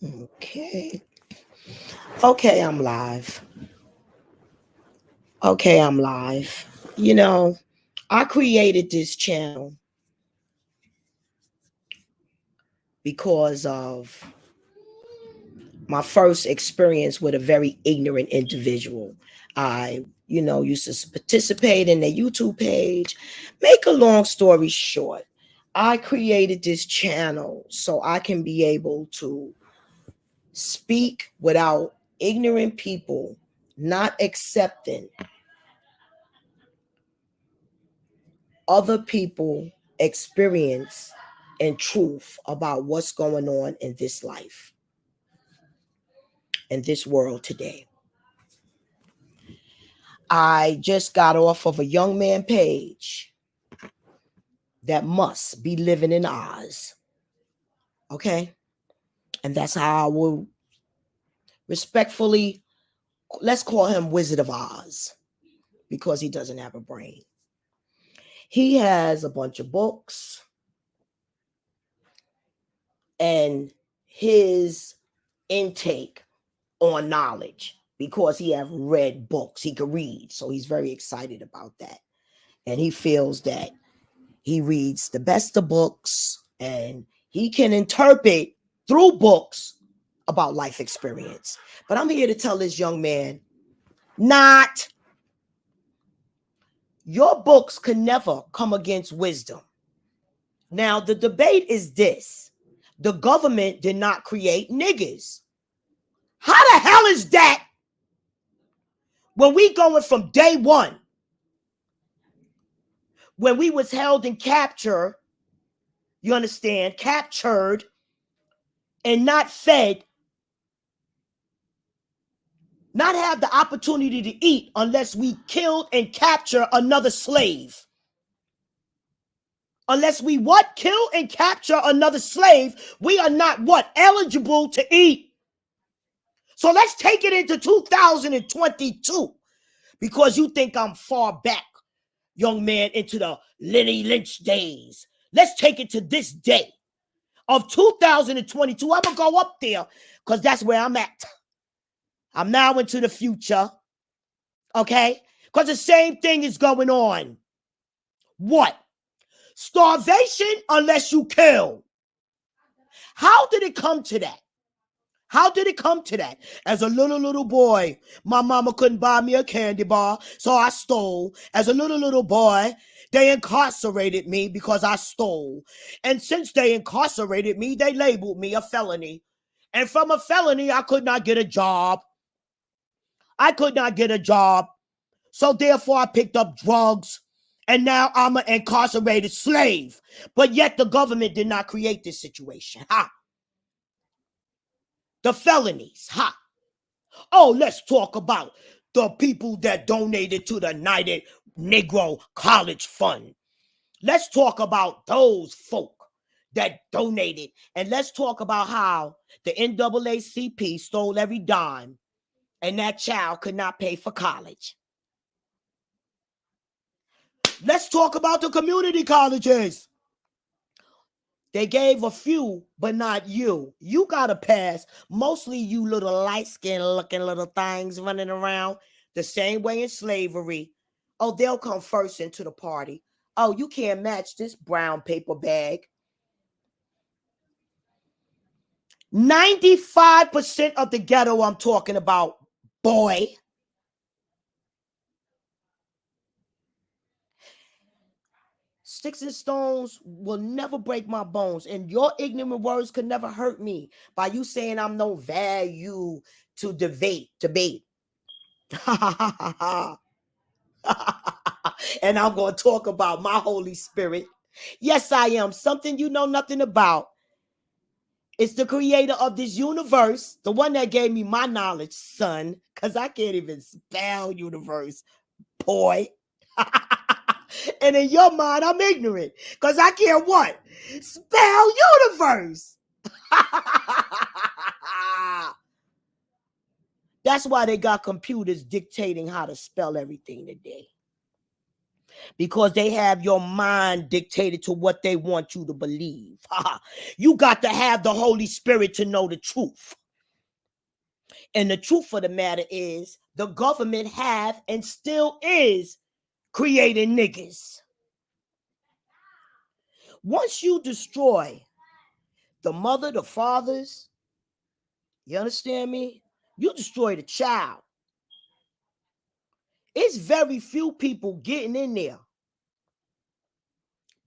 Okay. Okay, I'm live. Okay, I'm live. You know, I created this channel because of my first experience with a very ignorant individual. I used to participate in their YouTube page. Make a long story short, I created this channel so I can be able to speak without ignorant people not accepting other people experience and truth about what's going on in this life in this world today. I just got off of a young man page that must be living in Oz. Okay? And that's how I will respectfully, let's call him Wizard of Oz because he doesn't have a brain. He has a bunch of books, and his intake on knowledge, because he have read books, he could read, so he's very excited about that, and he feels that he reads the best of books and he can interpret through books about life experience. But I'm here to tell this young man, not your books can never come against wisdom. Now the debate is this: the government did not create niggers. How the hell is that when we going from day one, when we was held in capture, you understand, captured and not fed, not have the opportunity to eat unless we killed and capture another slave. Unless we what? Kill and capture another slave, we are not what? Eligible to eat. So let's take it into 2022, because you think I'm far back, young man, into the Lenny Lynch days. Let's take it to this day of 2022. I'm going to go up there because that's where I'm at. I'm now into the future, okay? Because the same thing is going on. What? Starvation unless you kill. How did it come to that? How did it come to that? As a little boy, my mama couldn't buy me a candy bar, so I stole. As a little boy, they incarcerated me because I stole. And since they incarcerated me, they labeled me a felony. And from a felony, I could not get a job. So therefore, I picked up drugs. And now I'm an incarcerated slave. But yet the government did not create this situation. Ha! The felonies. Ha! Oh, let's talk about the people that donated to the United Negro College Fund. Let's talk about those folk that donated. And let's talk about how the NAACP stole every dime and that child could not pay for college. Let's talk about the community colleges. They gave a few, but not you. You got to pass. Mostly you little light-skinned looking little things running around the same way in slavery. Oh, they'll come first into the party. Oh, you can't match this brown paper bag. 95% of the ghetto I'm talking about, boy. Sticks and stones will never break my bones, and your ignorant words could never hurt me by you saying I'm no value to debate. And I'm going to talk about my Holy Spirit. Yes, I am. Something you know nothing about. It's the creator of this universe, the one that gave me my knowledge, son, because I can't even spell universe, boy. And in your mind, I'm ignorant because I can't what? Spell universe. That's why they got computers dictating how to spell everything today. because they have your mind dictated to what they want you to believe. You got to have the Holy Spirit to know the truth. And the truth of the matter is, the government have and still is creating niggas. Once you destroy the mother, the fathers, you understand me? You destroy the child. It's very few people getting in there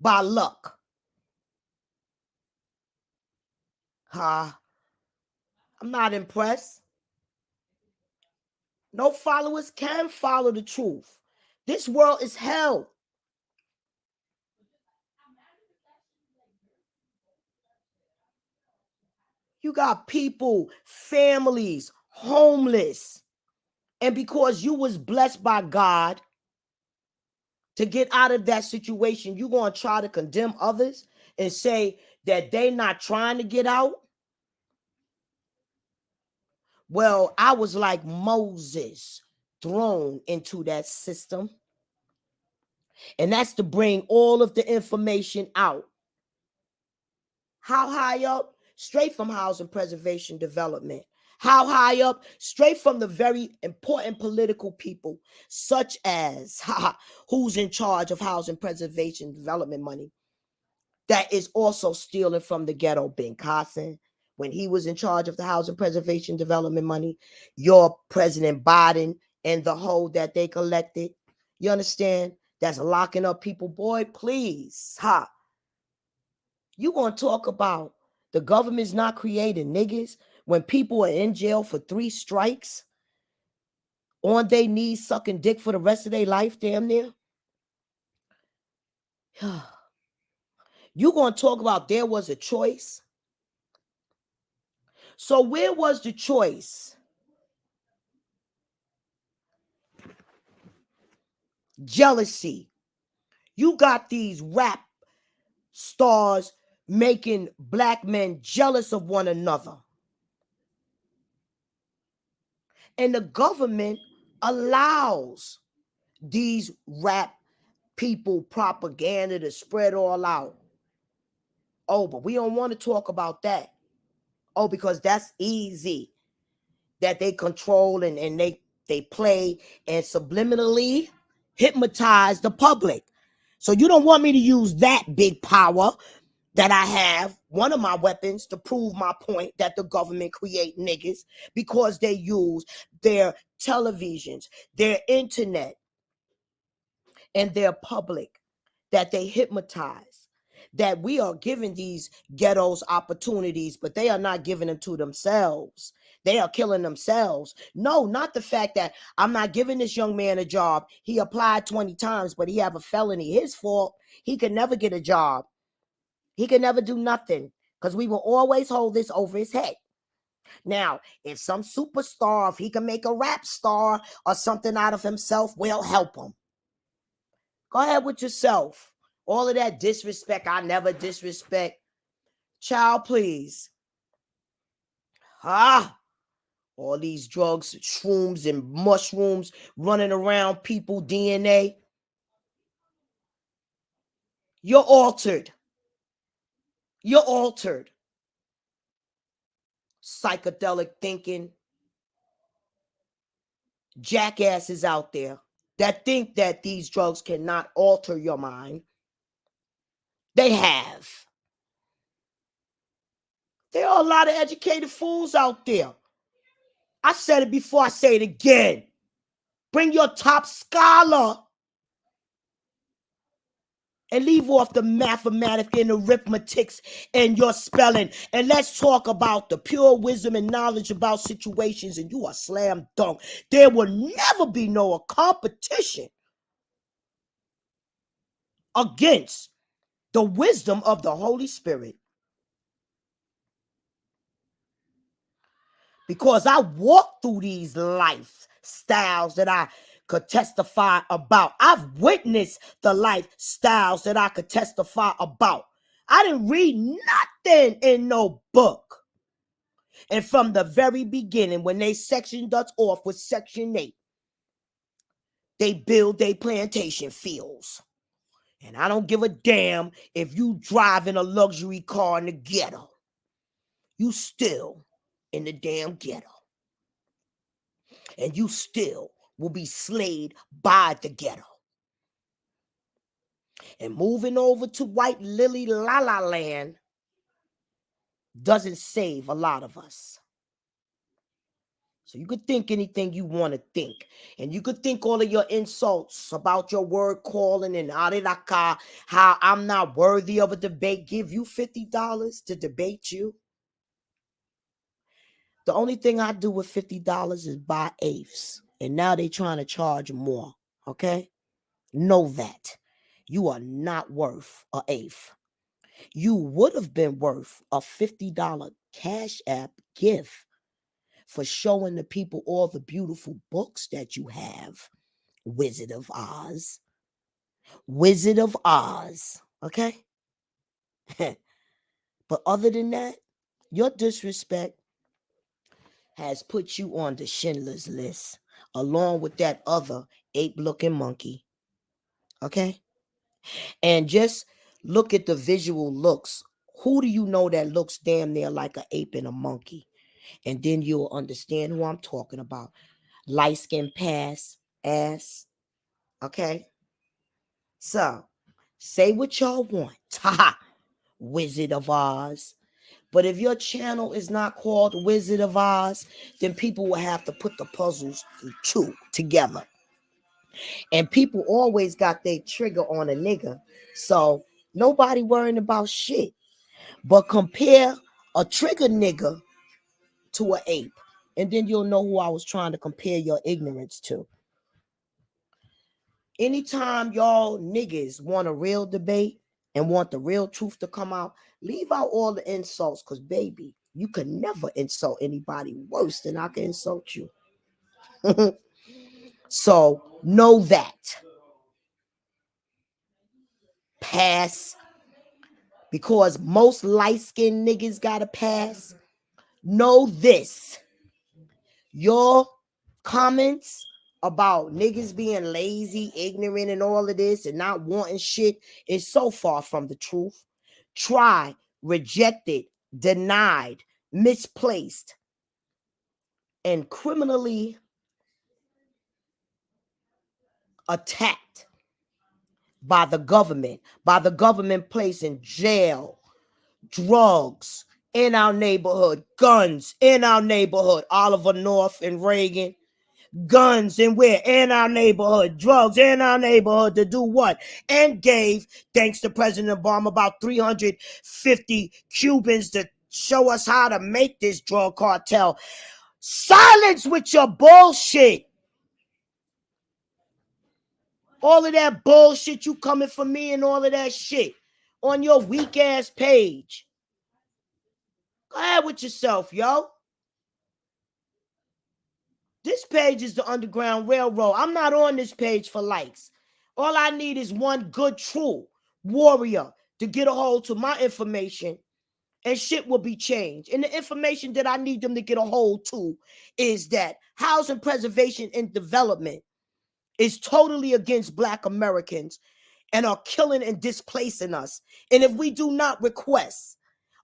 by luck. I'm not impressed. No followers can follow the truth. This world is hell. You got people, families, homeless. And because you was blessed by God to get out of that situation, you going to try to condemn others and say that they not trying to get out? Well, I was like Moses, thrown into that system. And that's to bring all of the information out. How high up? Straight from Housing Preservation Development. How high up? Straight from the very important political people, such as who's in charge of Housing Preservation Development money, that is also stealing from the ghetto. Ben Carson, when he was in charge of the Housing Preservation Development money, your President Biden and the whole that they collected, you understand? That's locking up people. Boy, please, you want to talk about the government's not creating niggas when people are in jail for 3 strikes, on their knees sucking dick for the rest of their life, damn near? You going to talk about there was a choice? So where was the choice? Jealousy. You got these rap stars making black men jealous of one another. And the government allows these rap people propaganda to spread all out. Oh, but we don't want to talk about that. Oh, because that's easy. That they control and they play and subliminally hypnotize the public. So you don't want me to use that big power that I have, one of my weapons, to prove my point that the government create niggas, because they use their televisions, their internet, and their public, that they hypnotize, that we are giving these ghettos opportunities, but they are not giving them to themselves. They are killing themselves. No, not the fact that I'm not giving this young man a job. He applied 20 times, but he have a felony. His fault. He could never get a job. He could never do nothing, because we will always hold this over his head. Now, if some superstar, if he can make a rap star or something out of himself, we'll help him. Go ahead with yourself. All of that disrespect, I never disrespect. Child, please. All these drugs, shrooms and mushrooms running around people, DNA. You're altered. You're altered. Psychedelic thinking. Jackasses out there that think that these drugs cannot alter your mind. They have. There are a lot of educated fools out there. I said it before, I say it again. Bring your top scholar and leave off the mathematics and arithmetics and your spelling. And let's talk about the pure wisdom and knowledge about situations, and you are slam dunk. There will never be no competition against the wisdom of the Holy Spirit. Because I walk through these lifestyles that I could testify about. I've witnessed the lifestyles that I could testify about. I didn't read nothing in no book. And from the very beginning, when they sectioned us off with Section 8, They build their plantation fields. And I don't give a damn if you drive in a luxury car in the ghetto. You still in the damn ghetto. And you still will be slayed by the ghetto. And moving over to White Lily La La Land doesn't save a lot of us. So you could think anything you want to think. And you could think all of your insults about your word calling and ariraka, how I'm not worthy of a debate, give you $50 to debate you. The only thing I do with $50 is buy eighths. And now they trying to charge more. Okay? Know that. You are not worth an eighth. You would have been worth a $50 Cash App gift for showing the people all the beautiful books that you have. Wizard of Oz. Wizard of Oz. Okay? But other than that, your disrespect has put you on the Schindler's List, along with that other ape-looking monkey. Okay? And just look at the visual looks. Who do you know that looks damn near like an ape and a monkey? And then you'll understand who I'm talking about. Light skin ass. Okay? So, say what y'all want. Haha. Wizard of Oz. But if your channel is not called Wizard of Oz, then people will have to put the puzzles two together. And people always got their trigger on a nigga. So nobody worrying about shit. But compare a trigger nigga to an ape. And then you'll know who I was trying to compare your ignorance to. Anytime y'all niggas want a real debate and want the real truth to come out, leave out all the insults, because, baby, you can never insult anybody worse than I can insult you. So, know that. Pass. Because most light-skinned niggas got to pass. Know this. Your comments about niggas being lazy, ignorant, and all of this and not wanting shit is so far from the truth. Tried, rejected, denied, misplaced, and criminally attacked by the government placing jail, drugs in our neighborhood, guns in our neighborhood, Oliver North and Reagan. Guns and where? In our neighborhood. Drugs in our neighborhood to do what? And gave, thanks to President Obama, about 350 Cubans to show us how to make this drug cartel. Silence with your bullshit. All of that bullshit you coming for me and all of that shit on your weak ass page. Go ahead with yourself, yo. This page is the Underground Railroad. I'm not on this page for likes. All I need is one good, true warrior to get a hold to my information, and shit will be changed. And the information that I need them to get a hold to is that housing preservation and development is totally against Black Americans and are killing and displacing us. And if we do not request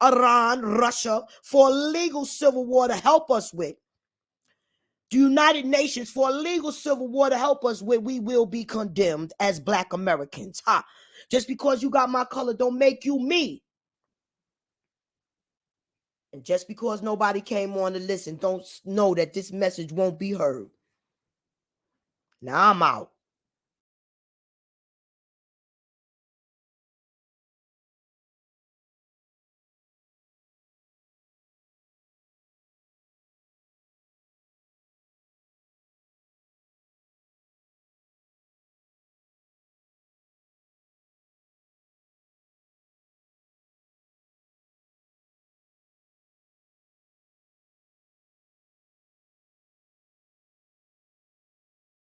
Iran, Russia for a legal civil war to help us with, the United Nations for a legal civil war to help us with, we will be condemned as Black Americans. Just because you got my color don't make you me. And just because nobody came on to listen, don't know that this message won't be heard. Now I'm out.